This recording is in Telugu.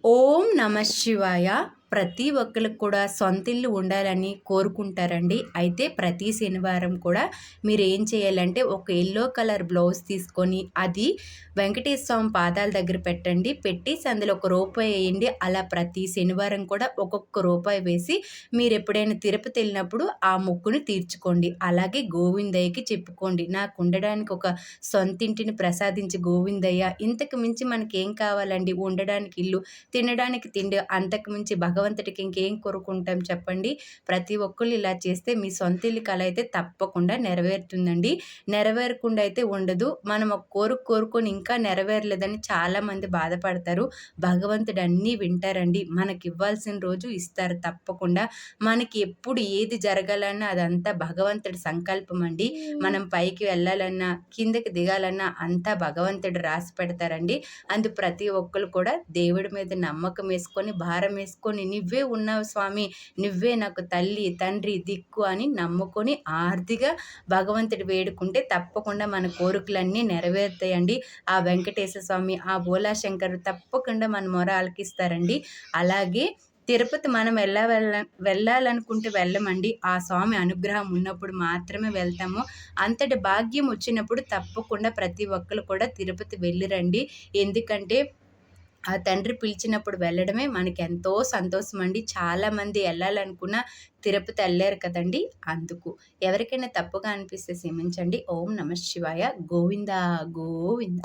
ఓం నమ శివాయ. ప్రతి ఒక్కరికి కూడా సొంత ఇల్లు ఉండాలని కోరుకుంటారండి. అయితే ప్రతి శనివారం కూడా మీరు ఏం చేయాలంటే ఒక ఎల్లో కలర్ బ్లౌజ్ తీసుకొని అది వెంకటేశ్వర స్వామి పాదాల దగ్గర పెట్టండి. పెట్టేసి అందులో ఒక రూపాయి వేయండి. అలా ప్రతి శనివారం కూడా ఒక్కొక్క రూపాయి వేసి మీరు ఎప్పుడైనా తిరుపతి వెళ్ళినప్పుడు ఆ మొక్కుని తీర్చుకోండి. అలాగే గోవిందయ్యకి చెప్పుకోండి, నాకు ఉండడానికి ఒక సొంత ఇంటిని ప్రసాదించి గోవిందయ్య, ఇంతకు మించి మనకి ఏం కావాలండి? ఉండడానికి ఇల్లు, తినడానికి తిండి, అంతకు మించి భగవంతుడికి ఇంకేం కోరుకుంటాం చెప్పండి. ప్రతి ఒక్కళ్ళు ఇలా చేస్తే మీ సొంత ఇల్లు కల అయితే తప్పకుండా నెరవేరుతుందండి. నెరవేరకుండా అయితే ఉండదు. మనం ఒక కోరుకొని ఇంకా నెరవేరలేదని చాలామంది బాధపడతారు. భగవంతుడు అన్నీ వింటారండి. మనకి ఇవ్వాల్సిన రోజు ఇస్తారు తప్పకుండా. మనకి ఎప్పుడు ఏది జరగాలన్నా అదంతా భగవంతుడి సంకల్పం అండి. మనం పైకి వెళ్ళాలన్నా కిందకి దిగాలన్నా అంతా భగవంతుడు రాసి పెడతారండి. ప్రతి ఒక్కరు కూడా దేవుడి మీద నమ్మకం వేసుకొని, భారం వేసుకొని, నువ్వే ఉన్నావు స్వామి, నువ్వే నాకు తల్లి, తండ్రి, దిక్కు అని నమ్ముకొని ఆర్తిగా భగవంతుడు వేడుకుంటే తప్పకుండా మన కోరికలన్నీ నెరవేరుతాయండి. ఆ వెంకటేశ్వర స్వామి, ఆ భోలా శంకరు తప్పకుండా మన మొర ఆలకిస్తారండి. అలాగే తిరుపతి మనం వెళ్ళాలనుకుంటే వెళ్ళమండి. ఆ స్వామి అనుగ్రహం ఉన్నప్పుడు మాత్రమే వెళ్తాము. అంతటి భాగ్యం వచ్చినప్పుడు తప్పకుండా ప్రతి ఒక్కరు కూడా తిరుపతి వెళ్ళిరండి. ఎందుకంటే ఆ తండ్రి పిలిచినప్పుడు వెళ్ళడమే మనకి ఎంతో సంతోషం అండి. చాలామంది వెళ్ళాలనుకున్న తిరుపతి వెళ్ళారు కదండి. అందుకు ఎవరికైనా తప్పుగా అనిపిస్తే క్షమించండి. ఓం నమ శివాయ. గోవిందా గోవింద.